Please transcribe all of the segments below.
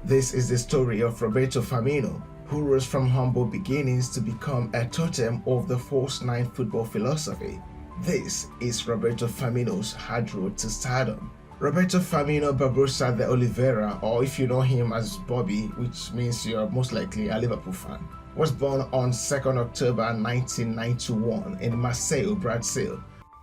This is the story of Roberto Firmino, who rose from humble beginnings to become a totem of the false nine football philosophy. This is Roberto Firmino's hard road to stardom. Roberto Firmino Barbosa de Oliveira, or if you know him as Bobby, which means you're most likely a Liverpool fan, was born on 2nd October 1991 in Maceio, Brazil.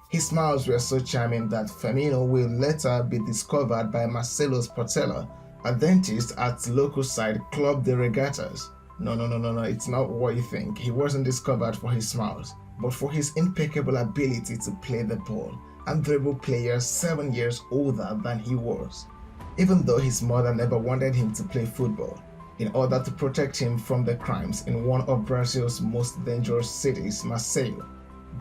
His smiles were so charming that Firmino will later be discovered by Marcelo's Portela, a dentist at local side Club de Regatas. No, it's not what you think. He wasn't discovered for his smiles, but for his impeccable ability to play the ball and dribble players 7 years older than he was. Even though his mother never wanted him to play football, in order to protect him from the crimes in one of Brazil's most dangerous cities, Maceio,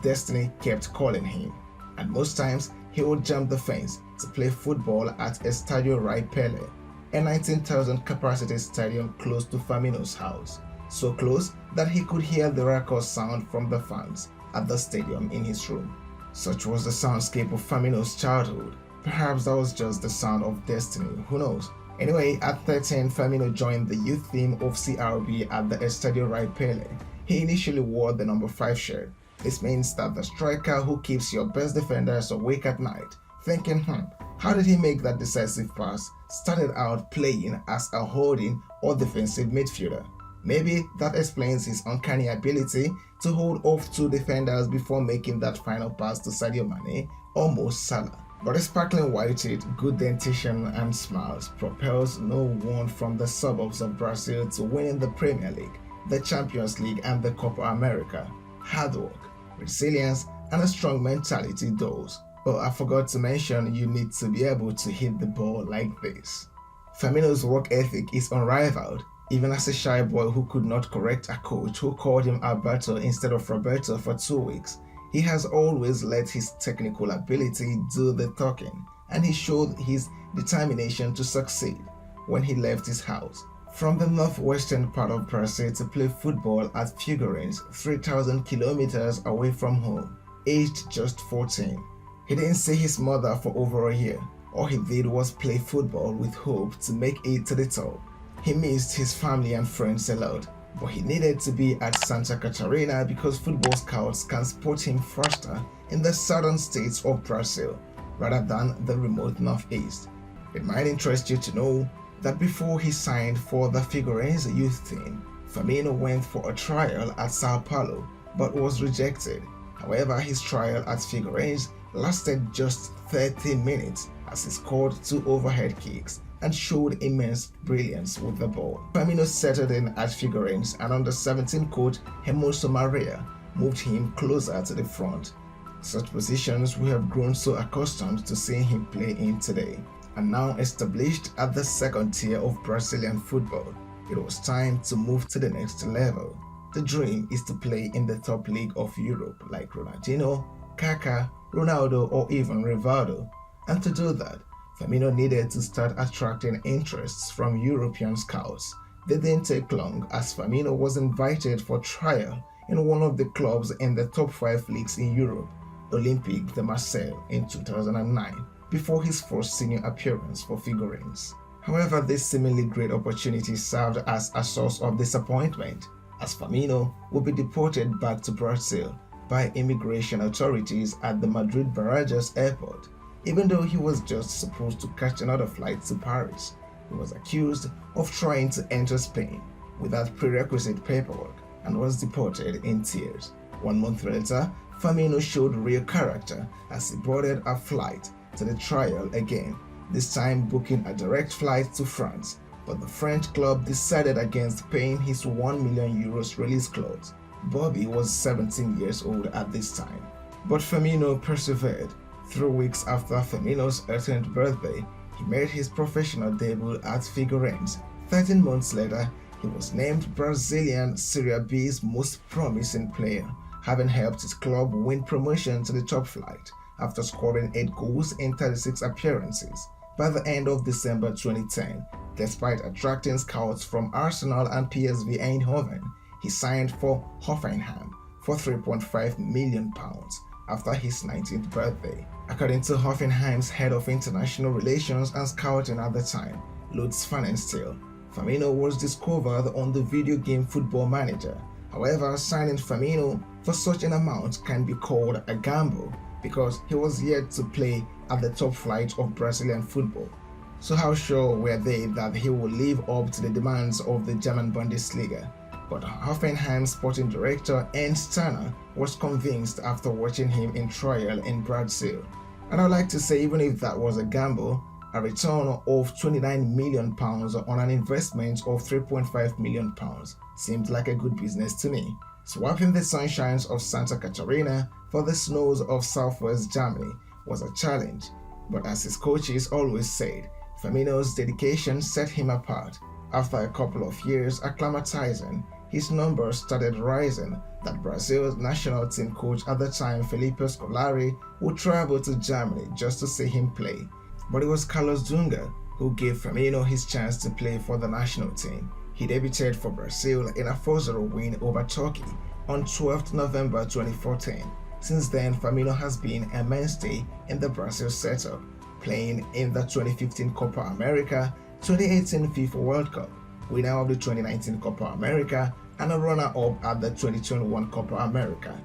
destiny kept calling him, and most times he would jump the fence to play football at Estadio Rai Pelé, a 19,000 capacity stadium close to Firmino's house, so close that he could hear the record sound from the fans at the stadium in his room. Such was the soundscape of Firmino's childhood. Perhaps that was just the sound of destiny, who knows? Anyway, at 13, Firmino joined the youth team of CRB at the Estadio Rai Pelé. He initially wore the number 5 shirt. This means that the striker who keeps your best defenders awake at night, thinking, how did he make that decisive pass, started out playing as a holding or defensive midfielder. Maybe that explains his uncanny ability to hold off 2 defenders before making that final pass to Sadio Mane or Mo Salah. But his sparkling white teeth, good dentition and smiles propels no one from the suburbs of Brazil to winning the Premier League, the Champions League and the Copa America. Hard work, resilience and a strong mentality does. Oh, I forgot to mention you need to be able to hit the ball like this. Firmino's work ethic is unrivaled. Even as a shy boy who could not correct a coach who called him Alberto instead of Roberto for 2 weeks, he has always let his technical ability do the talking, and he showed his determination to succeed when he left his house from the northwestern part of Brazil to play football at Figueirense, 3,000 kilometers away from home, aged just 14. He didn't see his mother for over a year. All he did was play football with hope to make it to the top. He missed his family and friends a lot, but he needed to be at Santa Catarina because football scouts can spot him faster in the southern states of Brazil rather than the remote northeast. It might interest you to know that before he signed for the Figueirense youth team, Firmino went for a trial at Sao Paulo but was rejected. However, his trial at Figueirense lasted just 30 minutes as he scored 2 overhead kicks and showed immense brilliance with the ball. Firmino settled in at Figueirense, and under 17 coach Hermoso Maria moved him closer to the front. Such positions we have grown so accustomed to seeing him play in today. And now established at the second tier of Brazilian football, it was time to move to the next level. The dream is to play in the top league of Europe like Ronaldinho, Kaká, Ronaldo or even Rivaldo. And to do that, Firmino needed to start attracting interests from European scouts. They didn't take long as Firmino was invited for trial in one of the clubs in the top 5 leagues in Europe, Olympique de Marseille, in 2009, before his first senior appearance for Figueirense. However, this seemingly great opportunity served as a source of disappointment, as Firmino would be deported back to Brazil by immigration authorities at the Madrid Barajas airport. Even though he was just supposed to catch another flight to Paris, he was accused of trying to enter Spain without prerequisite paperwork and was deported in tears. 1 month later, Firmino showed real character as he boarded a flight to the trial again, this time booking a direct flight to France, but the French club decided against paying his €1 million release clause. Bobby was 17 years old at this time, but Firmino persevered. 3 weeks after Firmino's 18th birthday, he made his professional debut at Figueirense. 13 months later, he was named Brazilian Serie B's most promising player, having helped his club win promotion to the top flight after scoring 8 goals in 36 appearances. By the end of December 2010, despite attracting scouts from Arsenal and PSV Eindhoven, he signed for Hoffenheim for £3.5 million after his 19th birthday. According to Hoffenheim's head of international relations and scouting at the time, Lutz Pfannenstiel, Firmino was discovered on the video game Football Manager. However, signing Firmino for such an amount can be called a gamble because he was yet to play at the top flight of Brazilian football. So how sure were they that he would live up to the demands of the German Bundesliga? But Hoffenheim sporting director Ernst Tanner was convinced after watching him in trial in Brazil. And I'd like to say, even if that was a gamble, a return of £29 million on an investment of £3.5 million seemed like a good business to me. Swapping the sunshines of Santa Catarina for the snows of southwest Germany was a challenge, but as his coaches always said, Firmino's dedication set him apart. After a couple of years acclimatizing, his numbers started rising that Brazil's national team coach at the time, Felipe Scolari, would travel to Germany just to see him play. But it was Carlos Dunga who gave Firmino his chance to play for the national team. He debuted for Brazil in a 4-0 win over Turkey on 12 November 2014. Since then, Firmino has been a mainstay in the Brazil setup, playing in the 2015 Copa America, 2018 FIFA World Cup, winner of the 2019 Copa America, and a runner-up at the 2021 Copa America.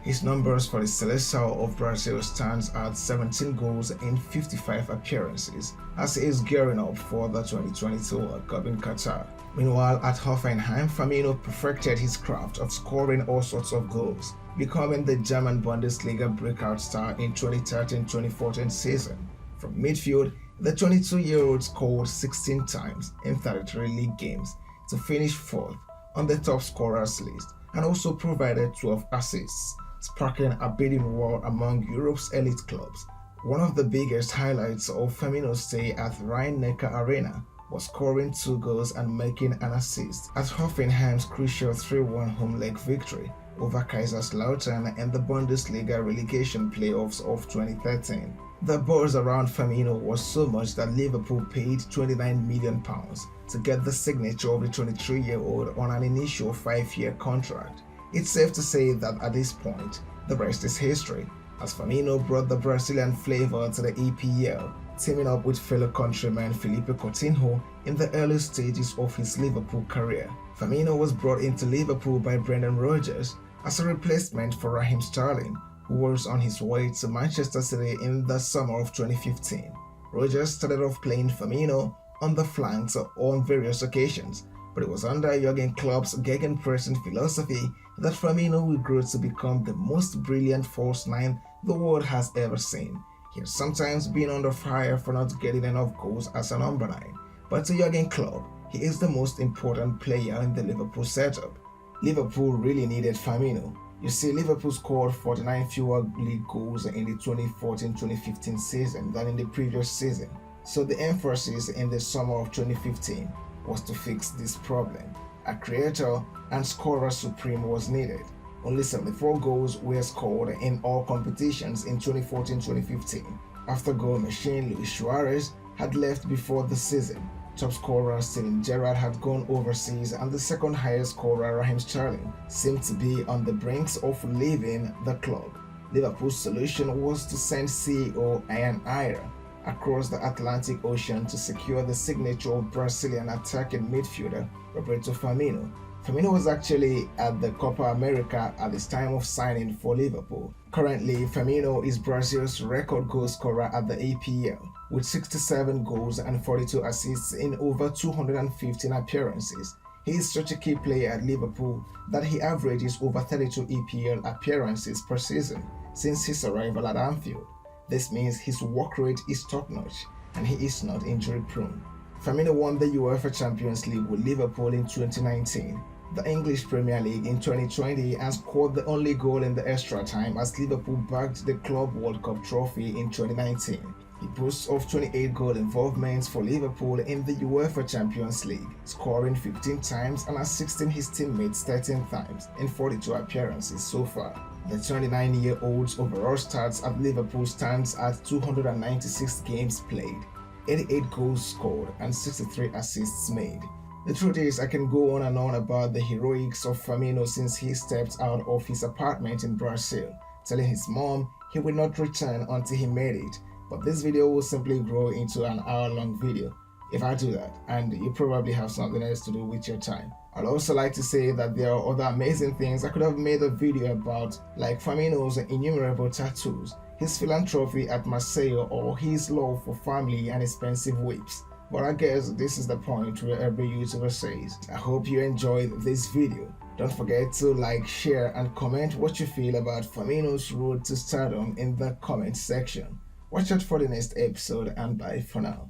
His numbers for the Seleção of Brazil stands at 17 goals in 55 appearances as he is gearing up for the 2022 World Cup in Qatar. Meanwhile, at Hoffenheim, Firmino perfected his craft of scoring all sorts of goals, becoming the German Bundesliga breakout star in 2013-2014 season. From midfield, the 22-year-old scored 16 times in 33 league games to finish 4th on the top scorers list and also provided 12 assists, sparking a bidding war among Europe's elite clubs. One of the biggest highlights of Firmino's stay at Rhein-Neckar Arena was scoring 2 goals and making an assist at Hoffenheim's crucial 3-1 home leg victory over Kaiserslautern in the Bundesliga relegation playoffs of 2013. The buzz around Firmino was so much that Liverpool paid £29 million to get the signature of the 23-year-old on an initial 5-year contract. It's safe to say that at this point, the rest is history, as Firmino brought the Brazilian flavor to the EPL, teaming up with fellow countryman Felipe Coutinho in the early stages of his Liverpool career. Firmino was brought into Liverpool by Brendan Rodgers as a replacement for Raheem Sterling, who was on his way to Manchester City in the summer of 2015. Rodgers started off playing Firmino on the flanks on various occasions, but it was under Jurgen Klopp's gegenpressing philosophy that Firmino will grow to become the most brilliant false nine the world has ever seen. He has sometimes been under fire for not getting enough goals as a number 9, but to Jurgen Klopp, he is the most important player in the Liverpool setup. Liverpool really needed Firmino. You see, Liverpool scored 49 fewer league goals in the 2014-2015 season than in the previous season, so the emphasis in the summer of 2015 was to fix this problem. A creator and scorer supreme was needed. Only 74 goals were scored in all competitions in 2014-2015, after goal machine Luis Suarez had left before the season. Top scorer Steven Gerrard had gone overseas, and the second highest scorer Raheem Sterling seemed to be on the brinks of leaving the club. Liverpool's solution was to send CEO Ian Ira across the Atlantic Ocean to secure the signature of Brazilian attacking midfielder Roberto Firmino. Firmino was actually at the Copa America at the time of signing for Liverpool. Currently, Firmino is Brazil's record goal scorer at the EPL, with 67 goals and 42 assists in over 215 appearances. He is such a key player at Liverpool that he averages over 32 EPL appearances per season since his arrival at Anfield. This means his work rate is top-notch and he is not injury-prone. Firmino won the UEFA Champions League with Liverpool in 2019, the English Premier League in 2020, and scored the only goal in the extra time as Liverpool bagged the Club World Cup trophy in 2019. He boasts of 28 goal involvements for Liverpool in the UEFA Champions League, scoring 15 times and assisting his teammates 13 times in 42 appearances so far. The 29-year-old's overall stats at Liverpool stands at 296 games played, 88 goals scored, and 63 assists made. The truth is, I can go on and on about the heroics of Firmino since he stepped out of his apartment in Brazil, telling his mom he would not return until he made it, but this video will simply grow into an hour-long video. if I do that, and you probably have something else to do with your time. I'd also like to say that there are other amazing things I could have made a video about, like Firmino's innumerable tattoos, his philanthropy at Maceio, or his love for family and expensive whips. But I guess this is the point where every YouTuber says. I hope you enjoyed this video. Don't forget to like, share, and comment what you feel about Firmino's road to stardom in the comment section. Watch out for the next episode, and bye for now.